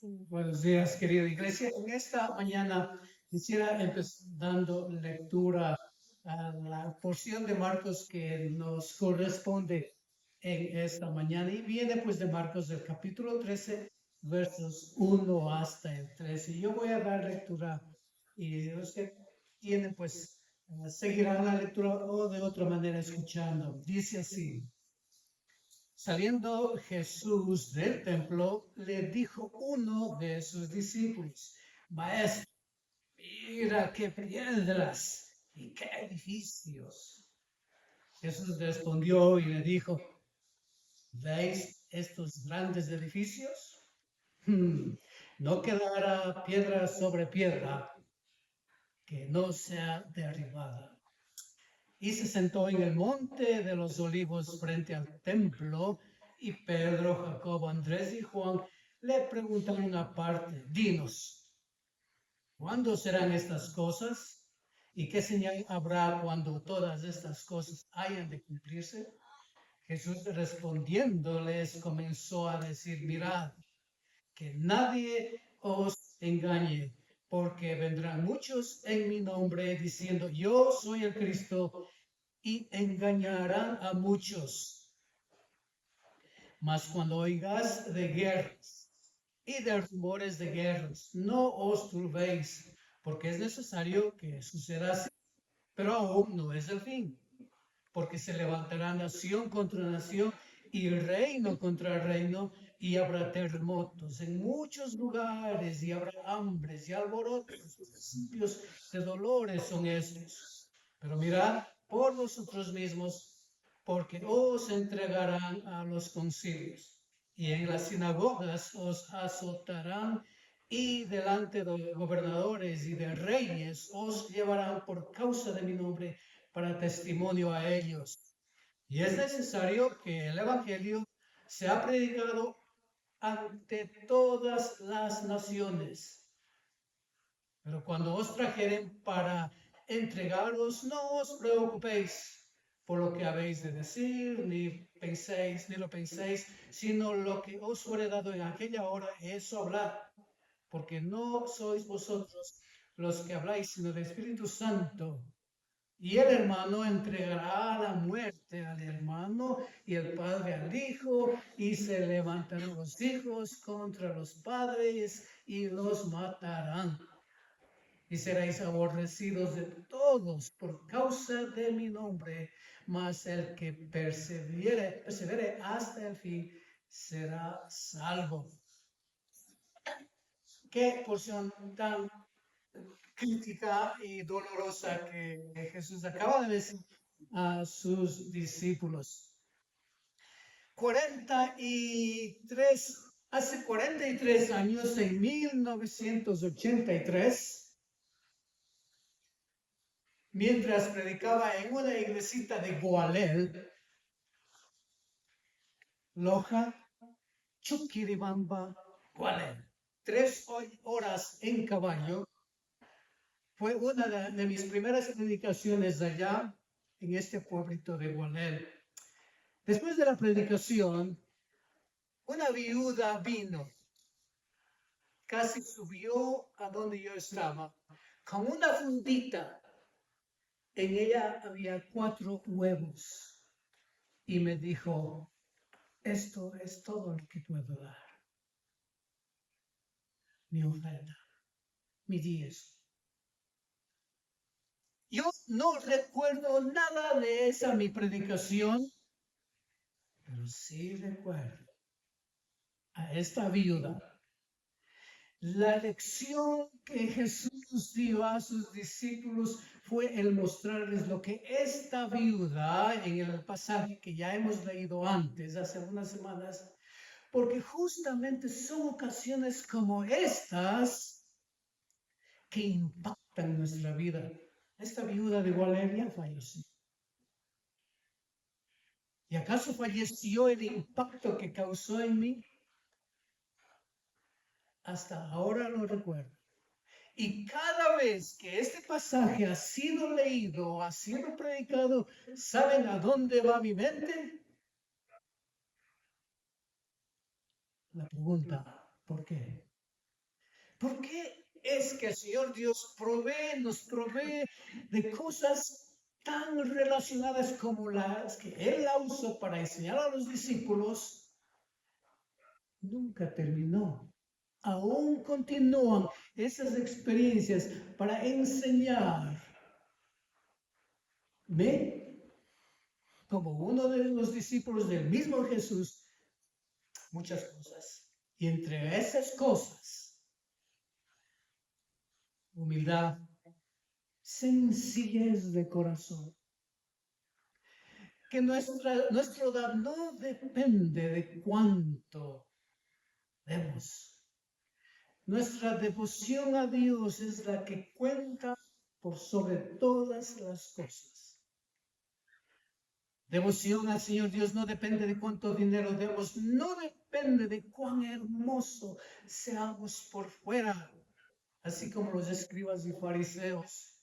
Buenos días, querida iglesia. En esta mañana quisiera empezar dando lectura a la porción de Marcos que nos corresponde en esta mañana y viene pues de Marcos del capítulo 13, versos 1 hasta el 13. Yo voy a dar lectura y usted tiene pues, seguirá la lectura o de otra manera escuchando. Dice así. Saliendo Jesús del templo, le dijo uno de sus discípulos: Maestro, mira qué piedras y qué edificios. Jesús respondió y le dijo: ¿Veis estos grandes edificios? No quedará piedra sobre piedra que no sea derribada. Y se sentó en el monte de los olivos frente al templo, y Pedro, Jacobo, Andrés y Juan le preguntaron aparte: Dinos, ¿cuándo serán estas cosas? ¿Y qué señal habrá cuando todas estas cosas hayan de cumplirse? Jesús respondiéndoles comenzó a decir: Mirad, que nadie os engañe, porque vendrán muchos en mi nombre diciendo: Yo soy el Cristo, y engañarán a muchos. Mas cuando oigáis de guerras y de rumores de guerras, no os turbéis, porque es necesario que suceda así, pero aún no es el fin, porque se levantará nación contra nación y reino contra reino, y habrá terremotos en muchos lugares, y habrá hambres y alborotos, principios de dolores son estos. Pero mirad por vosotros mismos, porque os entregarán a los concilios, y en las sinagogas os azotarán, y delante de gobernadores y de reyes os llevarán por causa de mi nombre para testimonio a ellos. Y es necesario que el Evangelio sea predicado ante todas las naciones. Pero cuando os trajeren para entregaros, no os preocupéis por lo que habéis de decir, ni lo penséis, sino lo que os fuere dado en aquella hora, eso hablad, porque no sois vosotros los que habláis, sino el Espíritu Santo. Y el hermano entregará a la muerte al hermano, y el padre al hijo, y se levantarán los hijos contra los padres y los matarán. Y seréis aborrecidos de todos por causa de mi nombre, mas el que persevere hasta el fin será salvo. Qué porción tan crítica y dolorosa que Jesús acaba de decir a sus discípulos. 43 años, en 1983, mientras predicaba en una iglesita de Gualel, Loja, Chuquiribamba, Gualel, 3 horas en caballo. Fue una de mis primeras predicaciones allá en este pueblito de Gualel. Después de la predicación, una viuda vino, casi subió a donde yo estaba, con una fundita. En ella había 4 huevos y me dijo: esto es todo lo que puedo dar. Mi oferta, mi diezmo. Yo no recuerdo nada de esa mi predicación, pero sí recuerdo a esta viuda. La lección que Jesús dio a sus discípulos fue el mostrarles lo que esta viuda, en el pasaje que ya hemos leído antes, hace unas semanas, porque justamente son ocasiones como estas que impactan nuestra vida. Esta viuda de Gualel falleció. ¿Y acaso falleció el impacto que causó en mí? Hasta ahora lo recuerdo. Y cada vez que este pasaje ha sido leído, ha sido predicado, ¿saben a dónde va mi mente? La pregunta: ¿por qué? ¿Por qué es que el Señor Dios nos provee de cosas tan relacionadas como las que Él la usó para enseñar a los discípulos? Nunca terminó. Aún continúan esas experiencias para enseñarme como uno de los discípulos del mismo Jesús muchas cosas. Y entre esas cosas, humildad, sencillez de corazón. Que nuestro dar no depende de cuánto demos. Nuestra devoción a Dios es la que cuenta por sobre todas las cosas. Devoción al Señor Dios no depende de cuánto dinero demos, no depende de cuán hermoso seamos por fuera, así como los escribas y fariseos.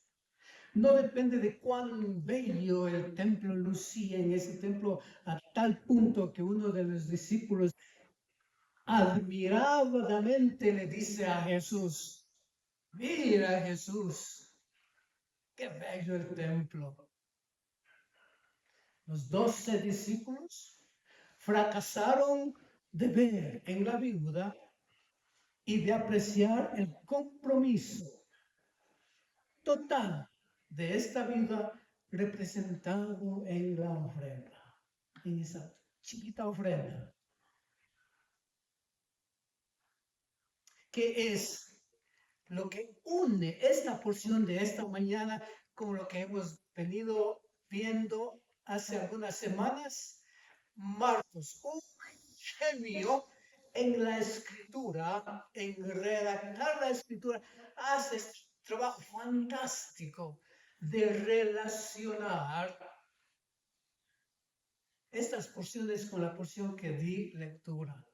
No depende de cuán bello el templo lucía en ese templo, a tal punto que uno de los discípulos admiradamente le dice a Jesús: mira, Jesús, qué bello el templo. Los 12 discípulos fracasaron de ver en la viuda y de apreciar el compromiso total de esta viuda representado en la ofrenda, en esa chiquita ofrenda. ¿Qué es lo que une esta porción de esta mañana con lo que hemos venido viendo hace algunas semanas? Marcos, un genio en la escritura, en redactar la escritura, hace este trabajo fantástico de relacionar estas porciones con la porción que di lectura.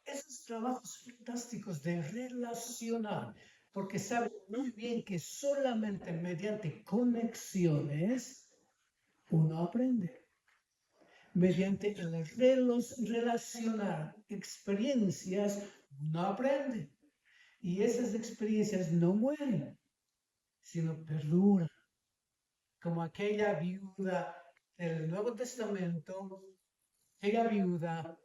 Esos trabajos fantásticos de relacionar, porque saben muy bien que solamente mediante conexiones uno aprende. Mediante el relacionar experiencias, uno aprende. Y esas experiencias no mueren, sino perduran. Como aquella viuda del Nuevo Testamento, aquella viuda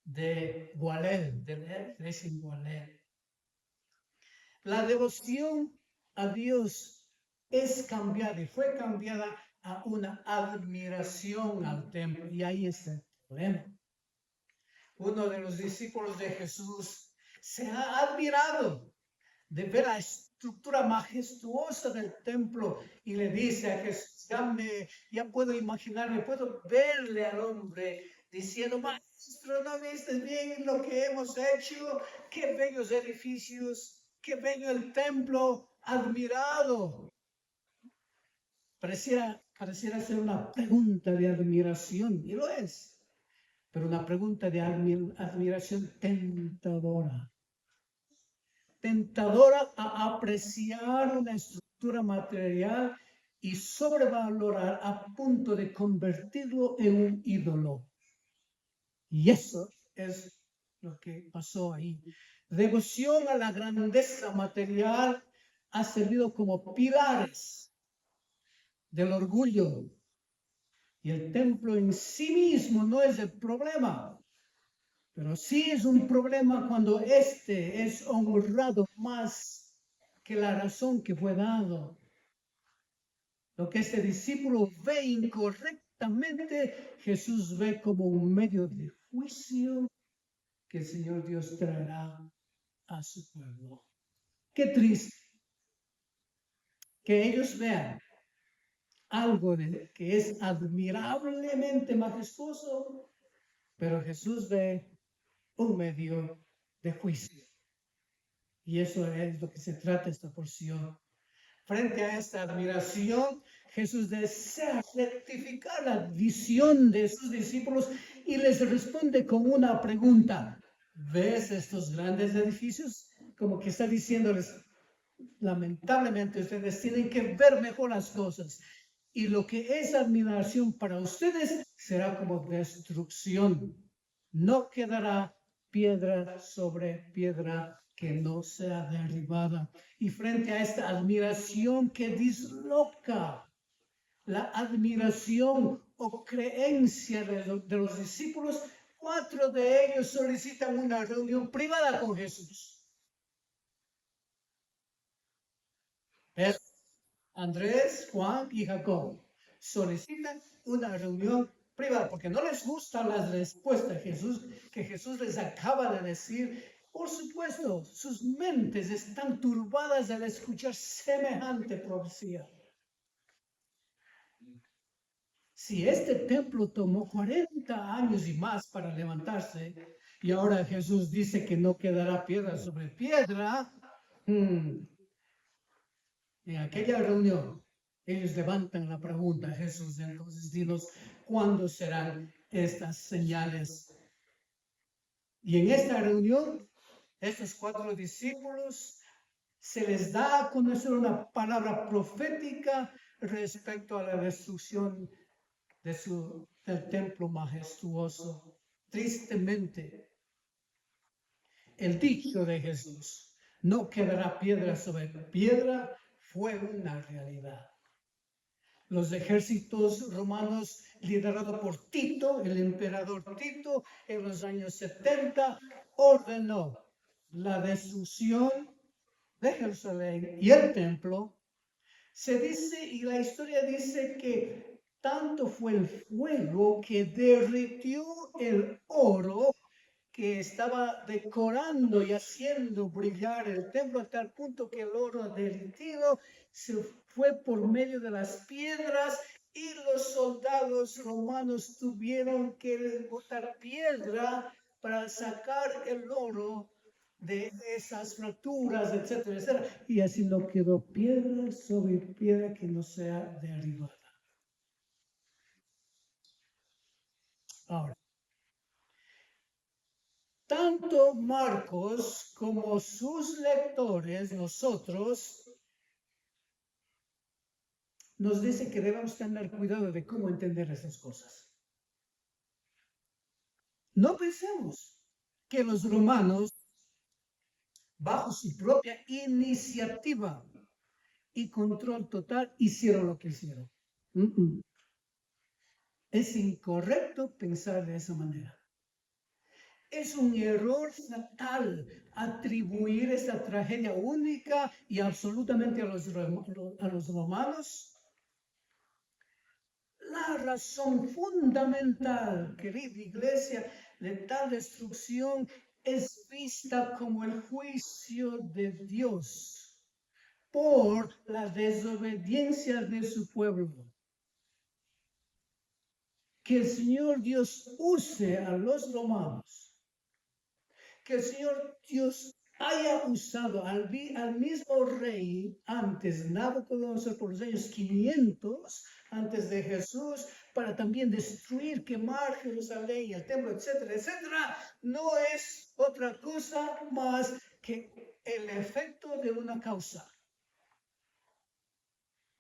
de Gualel, de la iglesia en Gualel. La devoción a Dios es cambiada y fue cambiada a una admiración al templo. Y ahí está el problema. Uno de los discípulos de Jesús se ha admirado de ver la estructura majestuosa del templo y le dice a Jesús: ya puedo imaginarme, puedo verle al hombre diciendo: maestro, ¿no viste bien lo que hemos hecho? Qué bellos edificios, qué bello el templo, admirado. Pareciera ser una pregunta de admiración, y lo es, pero una pregunta de admiración tentadora. Tentadora a apreciar una estructura material y sobrevalorar a punto de convertirlo en un ídolo. Y eso es lo que pasó ahí. Devoción a la grandeza material ha servido como pilares del orgullo. Y el templo en sí mismo no es el problema, pero sí es un problema cuando este es honrado más que la razón que fue dado. Lo que este discípulo ve incorrectamente, Jesús ve como un medio de juicio que el Señor Dios traerá a su pueblo. Qué triste que ellos vean algo que es admirablemente majestuoso, pero Jesús ve un medio de juicio. Y eso es lo que se trata esta porción. Frente a esta admiración, Jesús desea rectificar la visión de sus discípulos y les responde con una pregunta. ¿Ves estos grandes edificios? Como que está diciéndoles: lamentablemente ustedes tienen que ver mejor las cosas. Y lo que es admiración para ustedes será como destrucción. No quedará piedra sobre piedra que no sea derribada. Y frente a esta admiración que disloca, la admiración o creencia de los discípulos, 4 de ellos solicitan una reunión privada con Jesús. Es Andrés, Juan y Jacob. Solicitan una reunión privada porque no les gustan las respuestas que Jesús les acaba de decir. Por supuesto, sus mentes están turbadas al escuchar semejante profecía. Si este templo tomó 40 años y más para levantarse, y ahora Jesús dice que no quedará piedra sobre piedra, en aquella reunión ellos levantan la pregunta: Jesús, entonces dinos, ¿cuándo serán estas señales? Y en esta reunión, estos 4 discípulos se les da a conocer una palabra profética respecto a la destrucción del templo majestuoso. Tristemente, el dicho de Jesús, no quedará piedra sobre piedra, fue una realidad. Los ejércitos romanos liderados por Tito, el emperador Tito, en los años 70, ordenó la destrucción de Jerusalén y el templo. Se dice, y la historia dice, que tanto fue el fuego que derritió el oro que estaba decorando y haciendo brillar el templo, a tal punto que el oro derretido se fue por medio de las piedras y los soldados romanos tuvieron que botar piedra para sacar el oro de esas fracturas, etcétera, etcétera. Y así no quedó piedra sobre piedra que no sea derribada. Ahora, tanto Marcos como sus lectores, nosotros, nos dice que debemos tener cuidado de cómo entender estas cosas. No pensemos que los romanos, bajo su propia iniciativa y control total, hicieron lo que hicieron. Es incorrecto pensar de esa manera. Es un error fatal atribuir esta tragedia única y absolutamente a los romanos. La razón fundamental, querida iglesia, de tal destrucción es vista como el juicio de Dios por la desobediencia de su pueblo. Que el Señor Dios use a los romanos, que el Señor Dios haya usado al mismo rey antes, Nabucodonosor, por los años 500 antes de Jesús, para también destruir, quemar Jerusalén y el templo, etcétera, etcétera, no es otra cosa más que el efecto de una causa.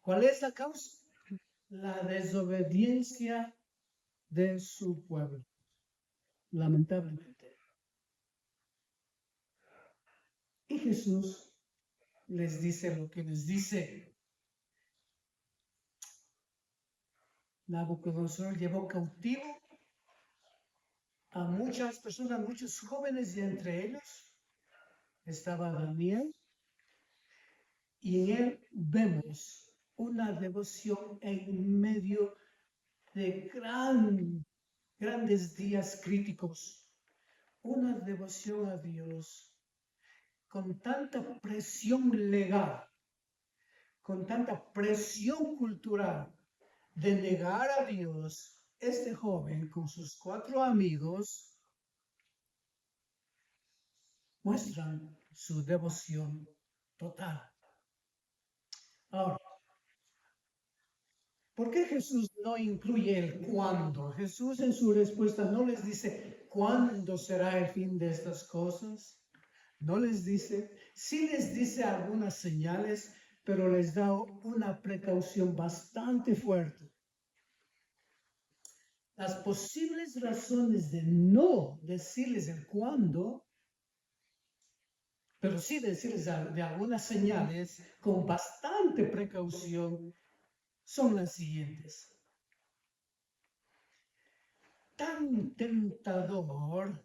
¿Cuál es la causa? La desobediencia de su pueblo, lamentablemente. Y Jesús les dice lo que les dice. Nabucodonosor llevó cautivo a muchas personas, muchos jóvenes, y entre ellos estaba Daniel. Y en él vemos una devoción en medio de grandes días críticos, una devoción a Dios con tanta presión legal, con tanta presión cultural de negar a Dios. Este joven con sus 4 amigos muestran su devoción total. Ahora, ¿por qué Jesús no incluye el cuándo? Jesús en su respuesta no les dice cuándo será el fin de estas cosas. No les dice, sí les dice algunas señales, pero les da una precaución bastante fuerte. Las posibles razones de no decirles el cuándo pero sí decirles de algunas señales con bastante precaución son las siguientes. Tan tentador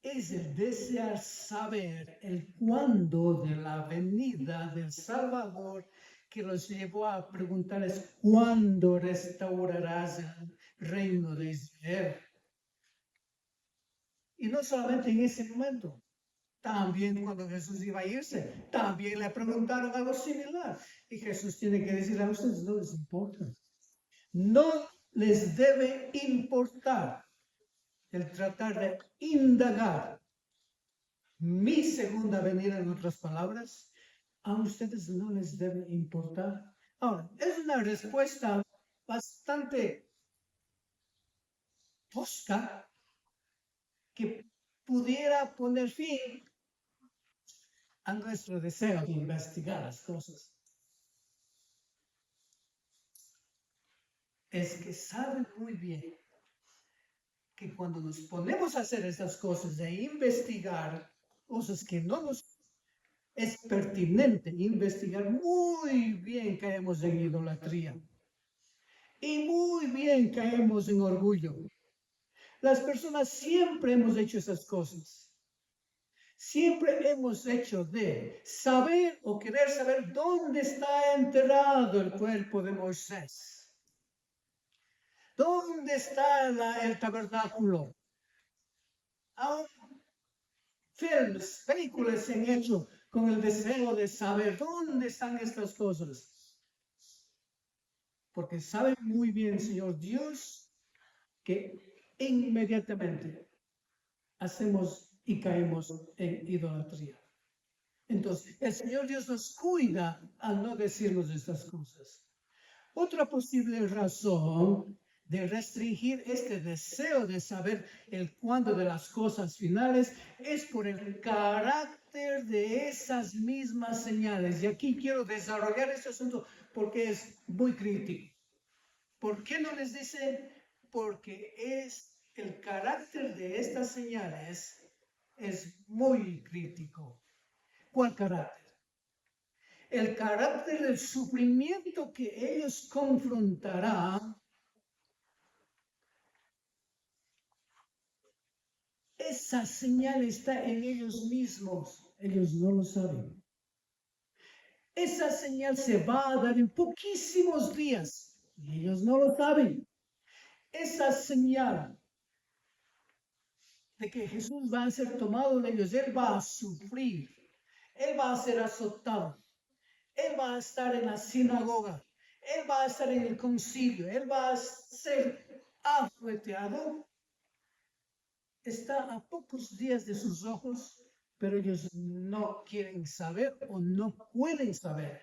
es el desear saber el cuándo de la venida del Salvador que los llevó a preguntarles cuándo restaurarás el reino de Israel. Y no solamente en ese momento, también cuando Jesús iba a irse, también le preguntaron algo similar. Y Jesús tiene que decir a ustedes, no les importa. No les debe importar el tratar de indagar mi segunda venida, en otras palabras, a ustedes no les debe importar. Ahora, es una respuesta bastante tosca que pudiera poner fin a nuestro deseo de investigar las cosas. Es que saben muy bien que cuando nos ponemos a hacer estas cosas de investigar cosas que no nos es pertinente investigar, muy bien caemos en idolatría y muy bien caemos en orgullo. Las personas siempre hemos hecho esas cosas. Siempre hemos hecho de saber o querer saber dónde está enterrado el cuerpo de Moisés. ¿Dónde está el tabernáculo? Aún films, películas se han hecho con el deseo de saber dónde están estas cosas. Porque sabe muy bien, Señor Dios, que inmediatamente hacemos y caemos en idolatría. Entonces, el Señor Dios nos cuida al no decirnos estas cosas. Otra posible razón de restringir este deseo de saber el cuándo de las cosas finales es por el carácter de esas mismas señales. Y aquí quiero desarrollar este asunto porque es muy crítico. ¿Por qué no les dice? Porque es el carácter de estas señales es muy crítico. ¿Cuál carácter? El carácter del sufrimiento que ellos confrontarán. Esa señal está en ellos mismos. Ellos no lo saben. Esa señal se va a dar en poquísimos días. Y ellos no lo saben. Esa señal de que Jesús va a ser tomado de ellos, Él va a sufrir, Él va a ser azotado, Él va a estar en la sinagoga, Él va a estar en el concilio, Él va a ser afueteado. Está a pocos días de sus ojos, pero ellos no quieren saber o no pueden saber.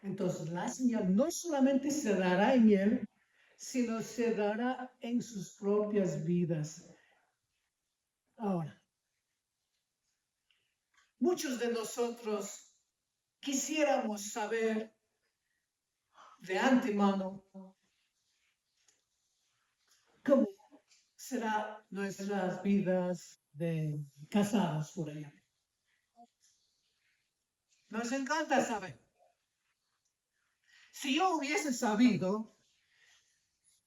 Entonces la señal no solamente se dará en Él, sino se dará en sus propias vidas. Ahora, muchos de nosotros quisiéramos saber de antemano cómo serán nuestras vidas de casados, por ejemplo. Nos encanta saber. Si yo hubiese sabido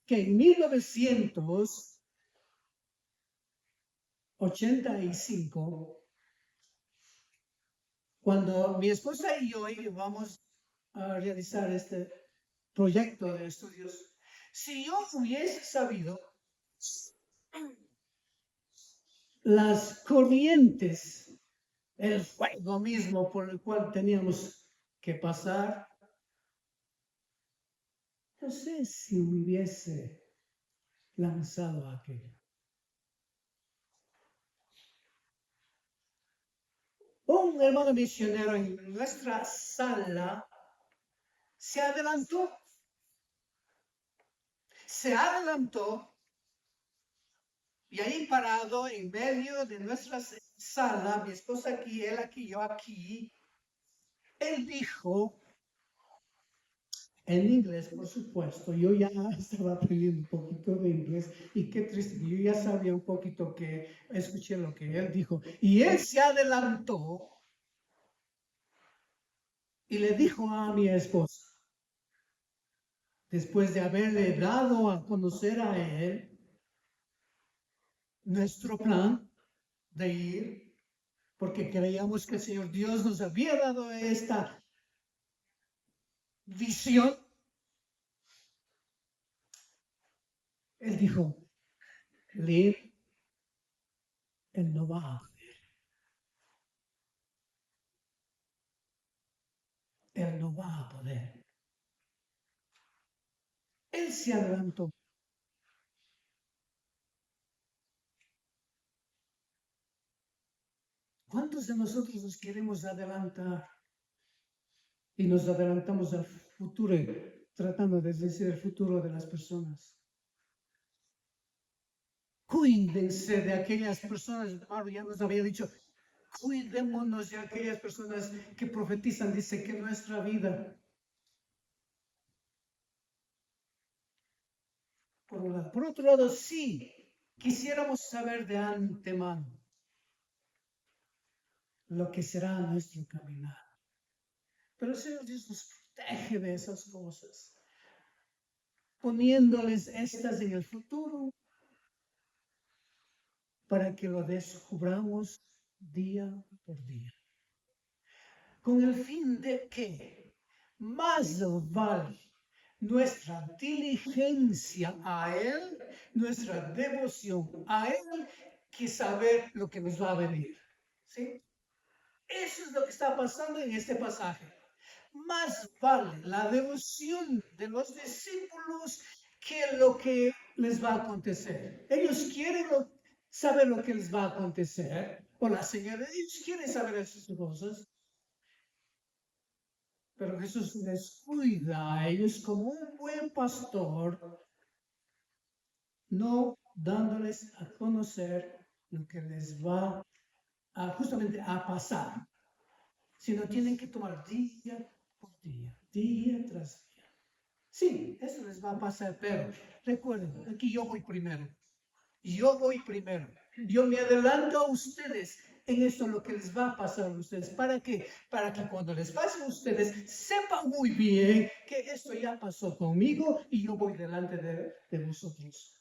que en 1985, cuando mi esposa y yo íbamos a realizar este proyecto de estudios, si yo hubiese sabido las corrientes, el fuego mismo por el cual teníamos que pasar, no sé si hubiese lanzado aquello. Un hermano misionero en nuestra sala se adelantó y ahí parado en medio de nuestra sala, mi esposa aquí, él aquí, yo aquí, él dijo, en inglés, por supuesto. Yo ya estaba aprendiendo un poquito de inglés y qué triste, yo ya sabía un poquito que escuché lo que él dijo. Y él se adelantó y le dijo a mi esposa, después de haberle dado a conocer a él nuestro plan de ir, porque creíamos que el Señor Dios nos había dado esta visión, él dijo, Lynn, él no va a poder, él no va a poder. Él se adelantó. ¿Cuántos de nosotros nos queremos adelantar y nos adelantamos al futuro, tratando de decir el futuro de las personas? Cuídense de aquellas personas, hermano, ya nos había dicho, cuidémonos de aquellas personas que profetizan, dice que nuestra vida, por un lado. Por otro lado, sí, quisiéramos saber de antemano lo que será nuestro caminar. Pero el Señor Dios nos protege de esas cosas, poniéndoles estas en el futuro para que lo descubramos día por día. Con el fin de que más vale nuestra diligencia a Él, nuestra devoción a Él, que saber lo que nos va a venir. ¿Sí? Eso es lo que está pasando en este pasaje. Más vale la devoción de los discípulos que lo que les va a acontecer. Ellos quieren saber lo que les va a acontecer, o la señal, ellos quieren saber esas cosas, pero Jesús les cuida a ellos como un buen pastor, no dándoles a conocer lo que les va justamente a pasar, sino tienen que tomar día por día, día tras día. Sí, eso les va a pasar, pero recuerden, aquí yo voy primero. Yo voy primero. Yo me adelanto a ustedes en esto lo que les va a pasar a ustedes. ¿Para qué? Para que cuando les pase a ustedes sepan muy bien que esto ya pasó conmigo y yo voy delante de vosotros.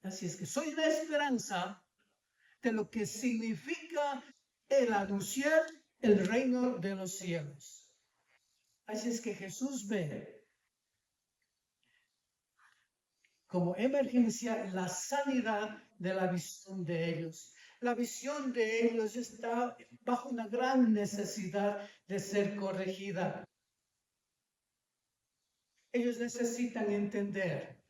Así es que soy la esperanza de lo que significa el anunciar el reino de los cielos. Así es que Jesús ve como emergencia la sanidad de la visión de ellos. La visión de ellos está bajo una gran necesidad de ser corregida. Ellos necesitan entender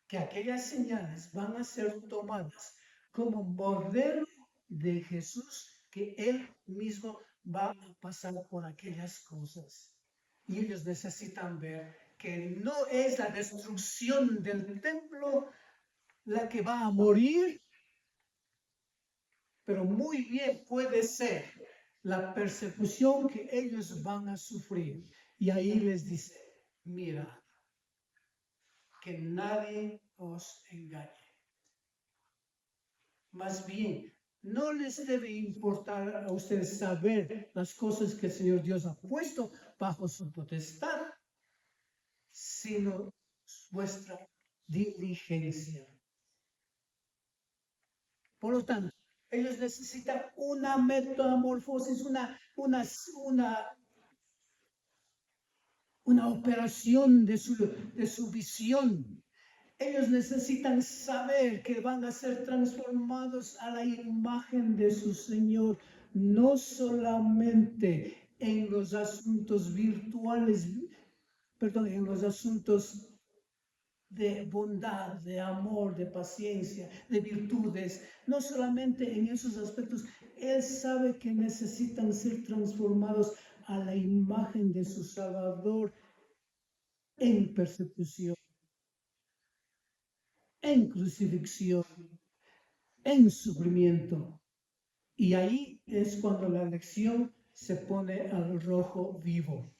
que aquellas señales van a ser tomadas como modelo de Jesús, que Él mismo va a pasar por aquellas cosas. Y ellos necesitan ver que no es la destrucción del templo la que va a morir, pero muy bien puede ser la persecución que ellos van a sufrir. Y ahí les dice, mira, que nadie os engañe. Más bien, no les debe importar a ustedes saber las cosas que el Señor Dios ha puesto bajo su potestad, sino vuestra diligencia. Por lo tanto, ellos necesitan una metamorfosis, una operación de su visión. Ellos necesitan saber que van a ser transformados a la imagen de su Señor, no solamente en los asuntos virtuales, perdón, en los asuntos de bondad, de amor, de paciencia, de virtudes, no solamente en esos aspectos. Él sabe que necesitan ser transformados a la imagen de su Salvador en persecución, en crucifixión, en sufrimiento. Y ahí es cuando la lección se pone al rojo vivo,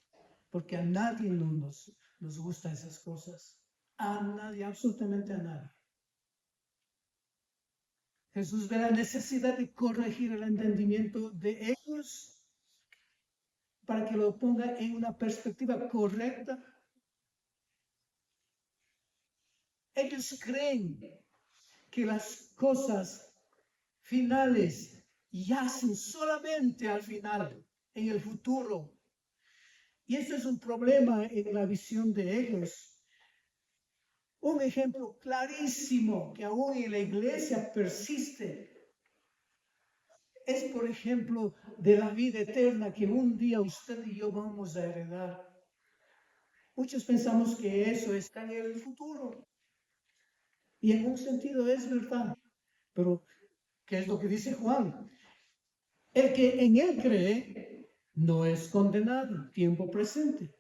porque a nadie nos gustan esas cosas. A nadie, absolutamente a nadie. Jesús ve la necesidad de corregir el entendimiento de ellos para que lo ponga en una perspectiva correcta. Ellos creen que las cosas finales yacen solamente al final, en el futuro. Y esto es un problema en la visión de ellos. Un ejemplo clarísimo que aún en la iglesia persiste es, por ejemplo, de la vida eterna que un día usted y yo vamos a heredar. Muchos pensamos que eso está en el futuro. Y en un sentido es verdad. Pero, ¿qué es lo que dice Juan? El que en él cree no es condenado, tiempo presente.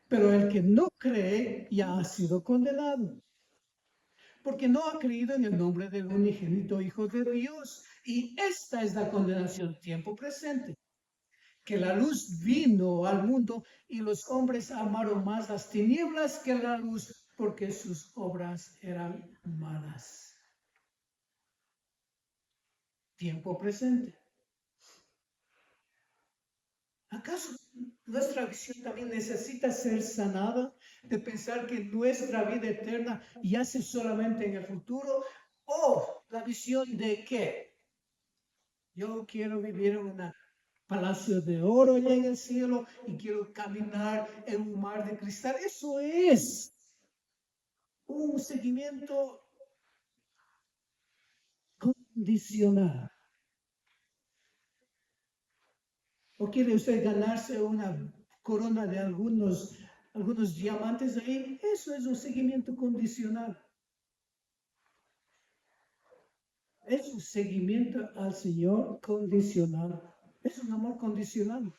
Pero el que no cree ya ha sido condenado, porque no ha creído en el nombre del unigénito Hijo de Dios. Y esta es la condenación, tiempo presente, que la luz vino al mundo y los hombres amaron más las tinieblas que la luz, porque sus obras eran malas. Tiempo presente. ¿Acaso nuestra visión también necesita ser sanada de pensar que nuestra vida eterna yace solamente en el futuro? ¿O la visión de que yo quiero vivir en un palacio de oro allá en el cielo y quiero caminar en un mar de cristal? Eso es un seguimiento condicional. ¿O quiere usted ganarse una corona de algunos diamantes ahí? Eso es un seguimiento condicional. Es un seguimiento al Señor condicional. Es un amor condicional.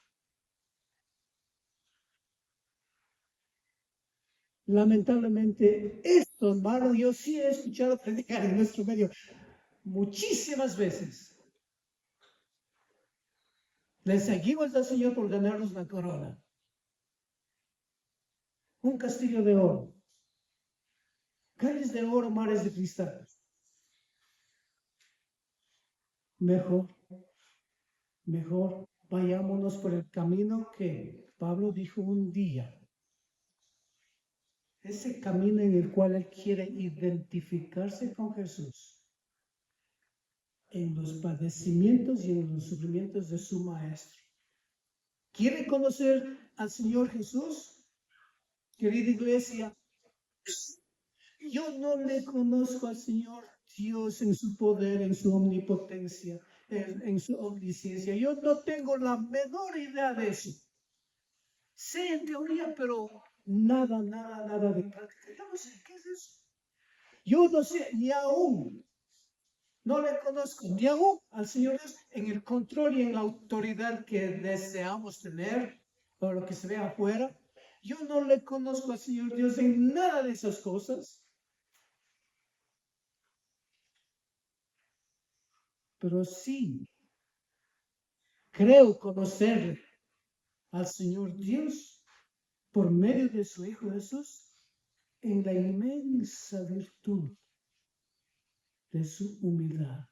Lamentablemente, esto, hermano, yo sí he escuchado predicar en nuestro medio muchísimas veces. Le seguimos al Señor por ganarnos una corona. Un castillo de oro. Calles de oro, mares de cristal. Mejor vayámonos por el camino que Pablo dijo un día. Ese camino en el cual él quiere identificarse con Jesús, en los padecimientos y en los sufrimientos de su maestro. ¿Quiere conocer al Señor Jesús? Querida iglesia, yo no le conozco al Señor Dios en su poder, en su omnipotencia, en su omnisciencia. Yo no tengo la menor idea de eso. Sé en teoría, pero nada de práctica. No sé qué es eso. Yo no sé, ni aún, no le conozco, ni aún al Señor Dios en el control y en la autoridad que deseamos tener, por lo que se ve afuera. Yo no le conozco al Señor Dios en nada de esas cosas. Pero sí, creo conocer al Señor Dios por medio de su Hijo Jesús en la inmensa virtud de su humildad.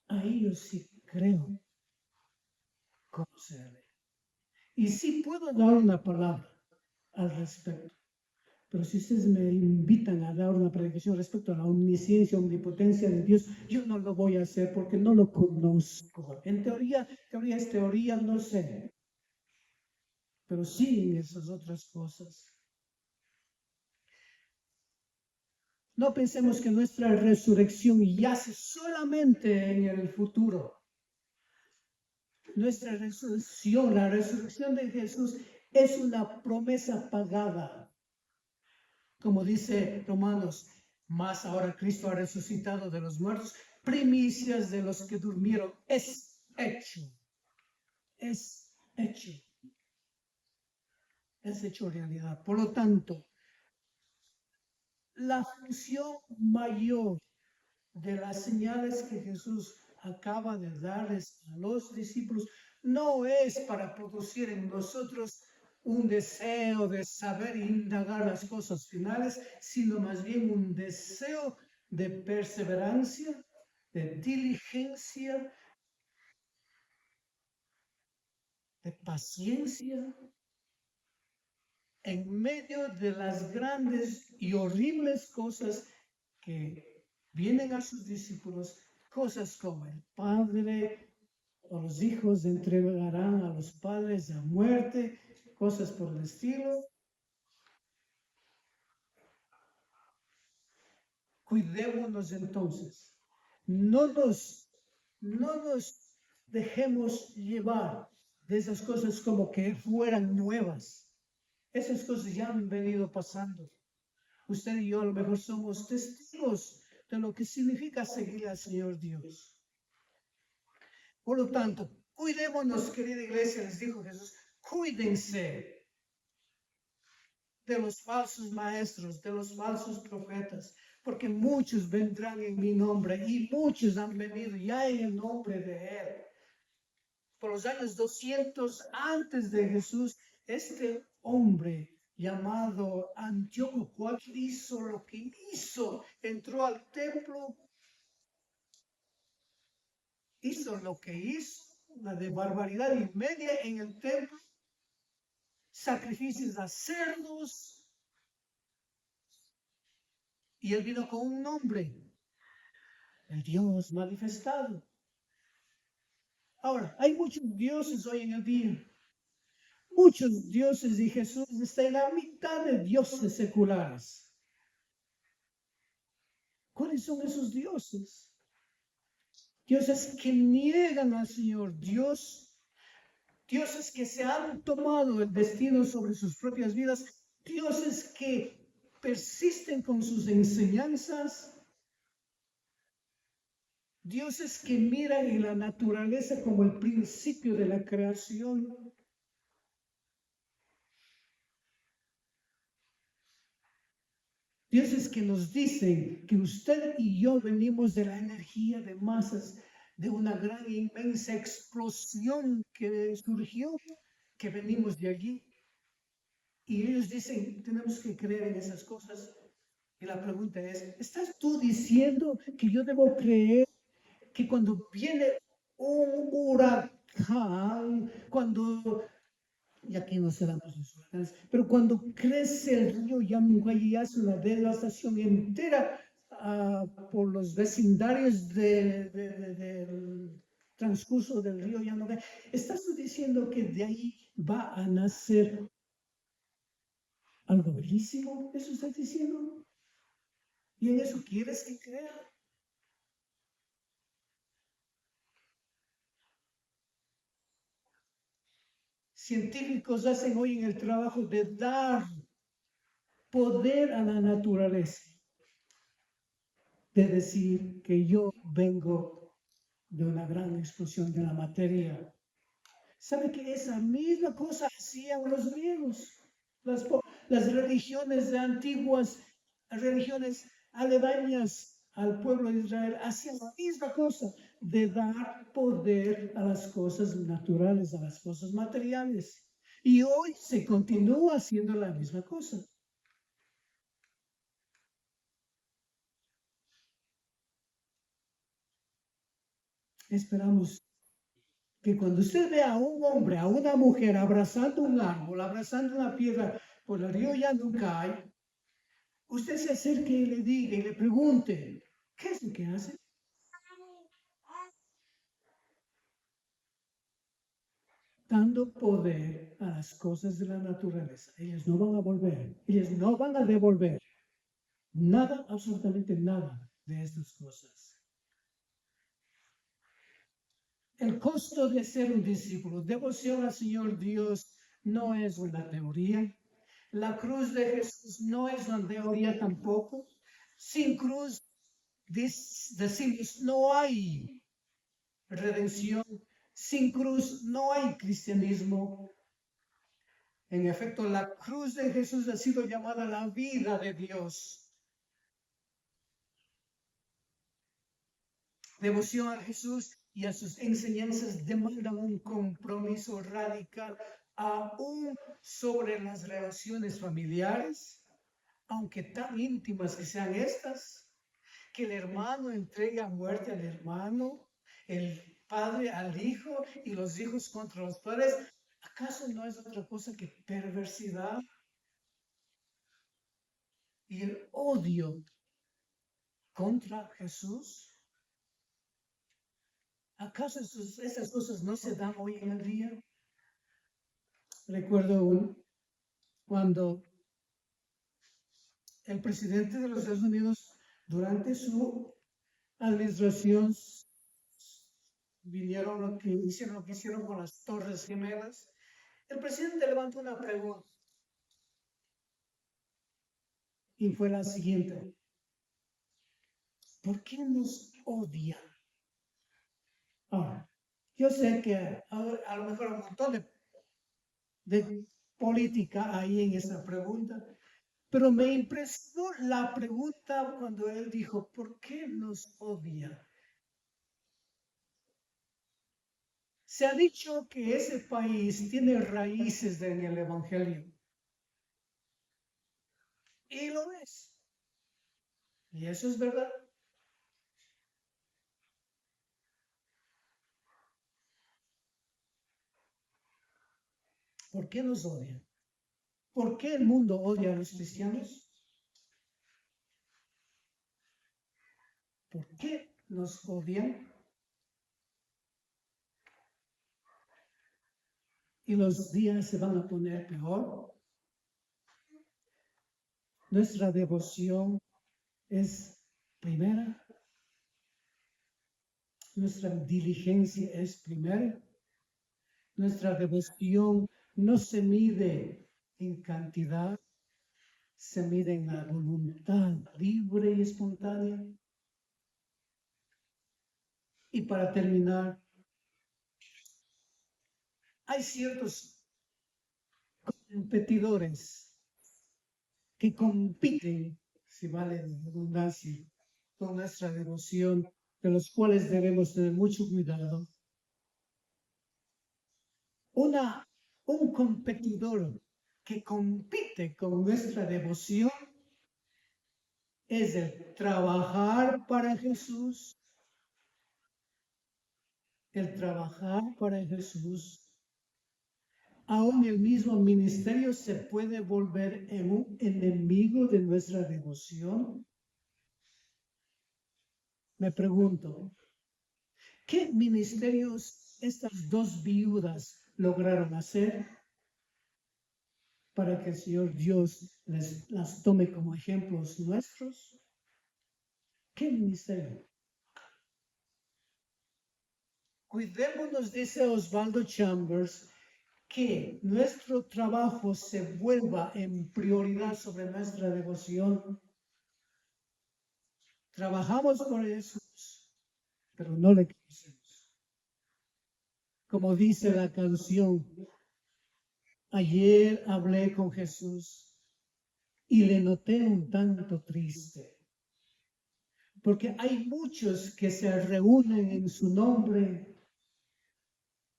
Ahí yo sí creo conocerle. Y sí puedo dar una palabra al respecto. Pero si ustedes me invitan a dar una predicación respecto a la omnisciencia, omnipotencia de Dios, yo no lo voy a hacer porque no lo conozco. En teoría es teoría, no sé. Pero sí en esas otras cosas. No pensemos que nuestra resurrección yace solamente en el futuro. Nuestra resurrección, la resurrección de Jesús, es una promesa pagada. Como dice Romanos, más ahora Cristo ha resucitado de los muertos, primicias de los que durmieron. Es hecho. Es hecho. Es hecho realidad. Por lo tanto, la función mayor de las señales que Jesús acaba de darles a los discípulos no es para producir en nosotros un deseo de saber e indagar las cosas finales, sino más bien un deseo de perseverancia, de diligencia, de paciencia, en medio de las grandes y horribles cosas que vienen a sus discípulos, cosas como el padre o los hijos entregarán a los padres a muerte, cosas por el estilo. Cuidémonos entonces, no nos dejemos llevar de esas cosas como que fueran nuevas. Esas cosas ya han venido pasando. Usted y yo a lo mejor somos testigos de lo que significa seguir al Señor Dios. Por lo tanto, cuidémonos, querida iglesia, les dijo Jesús, cuídense de los falsos maestros, de los falsos profetas, porque muchos vendrán en mi nombre y muchos han venido ya en el nombre de Él. Por los años 200 antes de Jesús, este hombre llamado Antíoco, hizo lo que hizo, entró al templo, hizo lo que hizo, una de barbaridad y media en el templo, sacrificios a cerdos, y él vino con un nombre, el Dios manifestado. Ahora, hay muchos dioses hoy en el día. Muchos dioses, y Jesús está en la mitad de dioses seculares. ¿Cuáles son esos dioses? Dioses que niegan al Señor, dioses que se han tomado el destino sobre sus propias vidas, dioses que persisten con sus enseñanzas, dioses que miran en la naturaleza como el principio de la creación. Dioses que nos dicen que usted y yo venimos de la energía de masas, de una gran e inmensa explosión que surgió, que venimos de allí. Y ellos dicen, tenemos que creer en esas cosas. Y la pregunta es, ¿estás tú diciendo que yo debo creer que cuando viene un huracán, y aquí no se dan los huracanes, pero cuando crece el río Yamuguay y hace una devastación entera por los vecindarios del transcurso del río Yamuguay, ¿estás tú diciendo que de ahí va a nacer algo bellísimo? ¿Eso estás diciendo? ¿Y en eso quieres que crea? Científicos hacen hoy en el trabajo de dar poder a la naturaleza, de decir que yo vengo de una gran explosión de la materia. ¿Sabe que esa misma cosa hacían los griegos? Las religiones antiguas, religiones aledañas al pueblo de Israel, hacían la misma cosa de dar poder a las cosas naturales, a las cosas materiales. Y hoy se continúa haciendo la misma cosa. Esperamos que cuando usted vea a un hombre, a una mujer abrazando un árbol, abrazando una piedra por el río Yanucay, usted se acerque y le diga y le pregunte, ¿qué es lo que hace? Dando poder a las cosas de la naturaleza. Ellos no van a volver, ellos no van a devolver nada, absolutamente nada de estas cosas. El costo de ser un discípulo, devoción al Señor Dios, no es una teoría. La cruz de Jesús no es una teoría tampoco. Sin cruz, decimos, no hay redención. Sin cruz no hay cristianismo. En efecto, la cruz de Jesús ha sido llamada la vida de Dios. devoción a Jesús y a sus enseñanzas demandan un compromiso radical, aún sobre las relaciones familiares, aunque tan íntimas que sean estas, que el hermano entregue a muerte al hermano, el padre al hijo y los hijos contra los padres. ¿Acaso no es otra cosa que perversidad y el odio contra Jesús? ¿Acaso esas cosas no se dan hoy en el día? Recuerdo cuando el presidente de los Estados Unidos, durante su administración, hicieron lo que hicieron con las Torres Gemelas. El presidente levantó una pregunta y fue la siguiente: ¿por qué nos odian? Ahora, yo sé que a lo mejor hay un montón de política ahí en esa pregunta, pero me impresionó la pregunta cuando él dijo, ¿por qué nos odian? Se ha dicho que ese país tiene raíces en el Evangelio. Y lo es. Y eso es verdad. ¿Por qué nos odian? ¿Por qué el mundo odia a los cristianos? ¿Por qué nos odian? Y los días se van a poner peor. Nuestra devoción es primera. Nuestra diligencia es primera. Nuestra devoción no se mide en cantidad, se mide en la voluntad libre y espontánea. Y para terminar, hay ciertos competidores que compiten, si vale la redundancia, con nuestra devoción, de los cuales debemos tener mucho cuidado. Un competidor que compite con nuestra devoción es el trabajar para Jesús. El trabajar para Jesús. Aún el mismo ministerio se puede volver en un enemigo de nuestra devoción. Me pregunto, ¿qué ministerios estas dos viudas lograron hacer para que el Señor Dios las tome como ejemplos nuestros? ¿Qué ministerio? Cuidémonos, dice Osvaldo Chambers, que nuestro trabajo se vuelva en prioridad sobre nuestra devoción. Trabajamos por Jesús, pero no le conocemos. Como dice la canción, ayer hablé con Jesús y le noté un tanto triste, porque hay muchos que se reúnen en su nombre,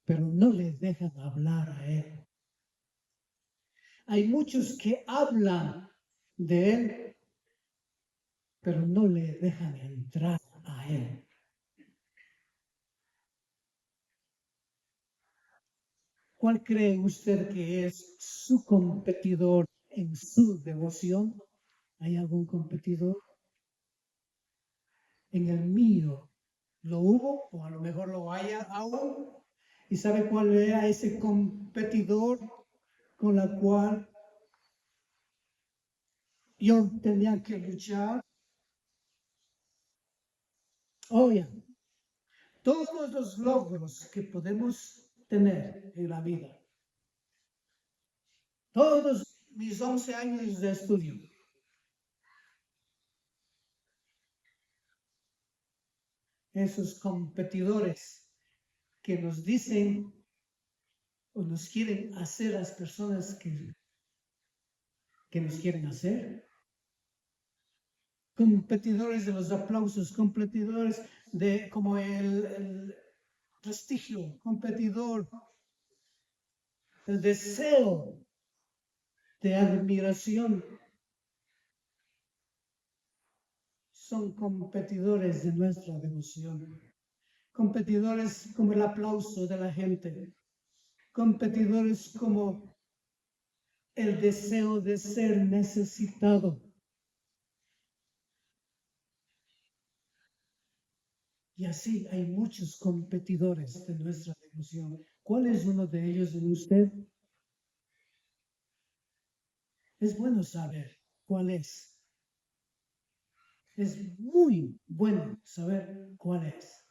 pero no le dejan hablar a Él. Hay muchos que hablan de Él, pero no le dejan entrar a Él. ¿Cuál cree usted que es su competidor en su devoción? ¿Hay algún competidor? En el mío lo hubo, o a lo mejor lo haya aún. ¿Y sabe cuál era ese competidor con la cual yo tenía que luchar? Oye, todos los logros que podemos tener en la vida, todos mis 11 años de estudio, esos competidores que nos dicen o nos quieren hacer las personas que nos quieren hacer, competidores de los aplausos, competidores de como el prestigio, competidor, el deseo de admiración. Son competidores de nuestra devoción, competidores como el aplauso de la gente, competidores como el deseo de ser necesitado. Y así hay muchos competidores de nuestra devoción. ¿Cuál es uno de ellos en usted? Es bueno saber cuál es. Es muy bueno saber cuál es.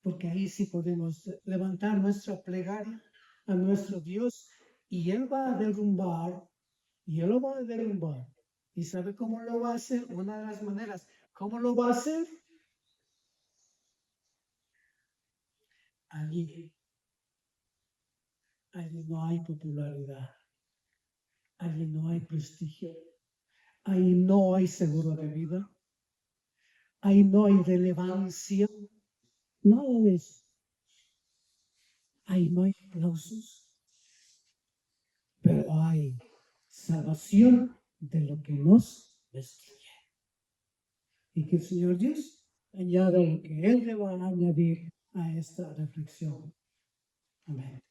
Porque ahí sí podemos levantar nuestra plegaria a nuestro Dios y Él va a derrumbar, y Él lo va a derrumbar. ¿Y sabe cómo lo va a hacer? Una de las maneras. ¿Cómo lo va a hacer? Allí no hay popularidad, allí no hay prestigio, ahí no hay seguro de vida, ahí no hay relevancia, nada de eso. Ahí no hay aplausos, pero hay salvación de lo que nos destruye. Y que el Señor Dios añada lo que Él le va a añadir a esta reflexión. Amén.